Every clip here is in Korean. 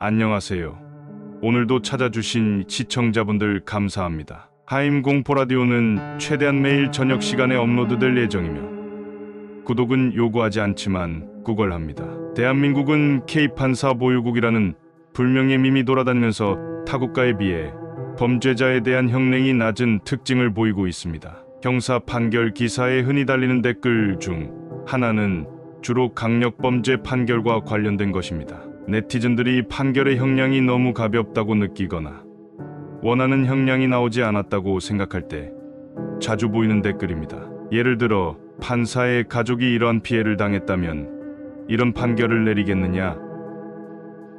안녕하세요. 오늘도 찾아주신 시청자분들 감사합니다. 하임 공포라디오는 최대한 매일 저녁 시간에 업로드될 예정이며 구독은 요구하지 않지만 구걸합니다. 대한민국은 K판사 보유국이라는 불명예 밈이 돌아다니면서 타국가에 비해 범죄자에 대한 형량이 낮은 특징을 보이고 있습니다. 형사 판결 기사에 흔히 달리는 댓글 중 하나는 주로 강력범죄 판결과 관련된 것입니다. 네티즌들이 판결의 형량이 너무 가볍다고 느끼거나 원하는 형량이 나오지 않았다고 생각할 때 자주 보이는 댓글입니다. 예를 들어 판사의 가족이 이러한 피해를 당했다면 이런 판결을 내리겠느냐?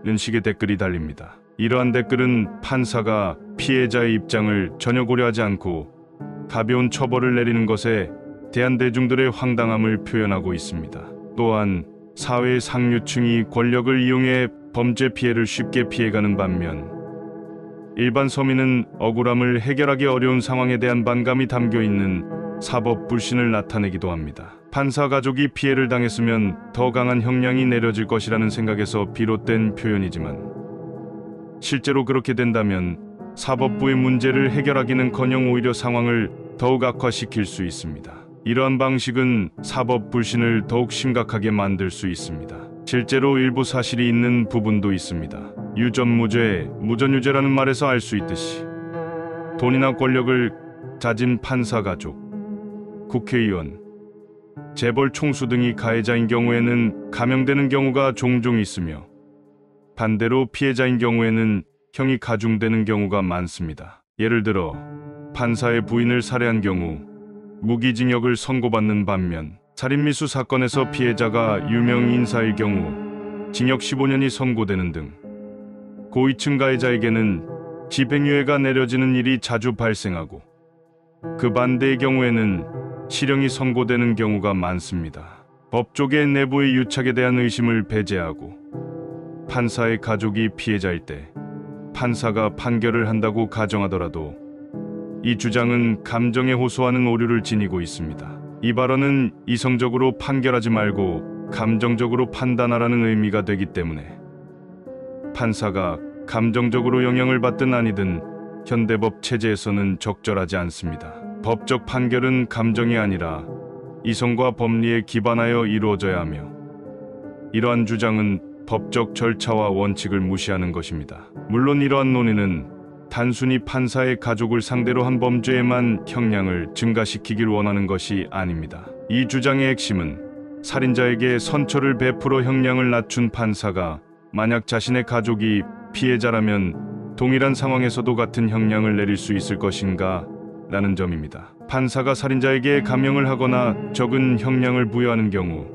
는 식의 댓글이 달립니다. 이러한 댓글은 판사가 피해자의 입장을 전혀 고려하지 않고 가벼운 처벌을 내리는 것에 대한 대중들의 황당함을 표현하고 있습니다. 또한 사회의 상류층이 권력을 이용해 범죄 피해를 쉽게 피해가는 반면 일반 서민은 억울함을 해결하기 어려운 상황에 대한 반감이 담겨있는 사법 불신을 나타내기도 합니다. 판사 가족이 피해를 당했으면 더 강한 형량이 내려질 것이라는 생각에서 비롯된 표현이지만 실제로 그렇게 된다면 사법부의 문제를 해결하기는커녕 오히려 상황을 더욱 악화시킬 수 있습니다. 이러한 방식은 사법 불신을 더욱 심각하게 만들 수 있습니다. 실제로 일부 사실이 있는 부분도 있습니다. 유전무죄, 무전유죄라는 말에서 알 수 있듯이 돈이나 권력을 가진 판사 가족, 국회의원, 재벌 총수 등이 가해자인 경우에는 감형되는 경우가 종종 있으며 반대로 피해자인 경우에는 형이 가중되는 경우가 많습니다. 예를 들어 판사의 부인을 살해한 경우 무기징역을 선고받는 반면 살인미수 사건에서 피해자가 유명 인사일 경우 징역 15년이 선고되는 등 고위층 가해자에게는 집행유예가 내려지는 일이 자주 발생하고 그 반대의 경우에는 실형이 선고되는 경우가 많습니다. 법조계 내부의 유착에 대한 의심을 배제하고 판사의 가족이 피해자일 때 판사가 판결을 한다고 가정하더라도 이 주장은 감정에 호소하는 오류를 지니고 있습니다. 이 발언은 이성적으로 판결하지 말고 감정적으로 판단하라는 의미가 되기 때문에 판사가 감정적으로 영향을 받든 아니든 현대법 체제에서는 적절하지 않습니다. 법적 판결은 감정이 아니라 이성과 법리에 기반하여 이루어져야 하며 이러한 주장은 법적 절차와 원칙을 무시하는 것입니다. 물론 이러한 논의는 단순히 판사의 가족을 상대로 한 범죄에만 형량을 증가시키길 원하는 것이 아닙니다. 이 주장의 핵심은 살인자에게 선처를 베풀어 형량을 낮춘 판사가 만약 자신의 가족이 피해자라면 동일한 상황에서도 같은 형량을 내릴 수 있을 것인가? 라는 점입니다. 판사가 살인자에게 감형을 하거나 적은 형량을 부여하는 경우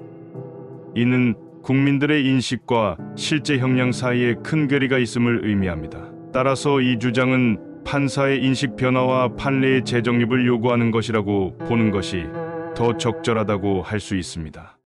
이는 국민들의 인식과 실제 형량 사이에 큰 괴리가 있음을 의미합니다. 따라서 이 주장은 판사의 인식 변화와 판례의 재정립을 요구하는 것이라고 보는 것이 더 적절하다고 할 수 있습니다.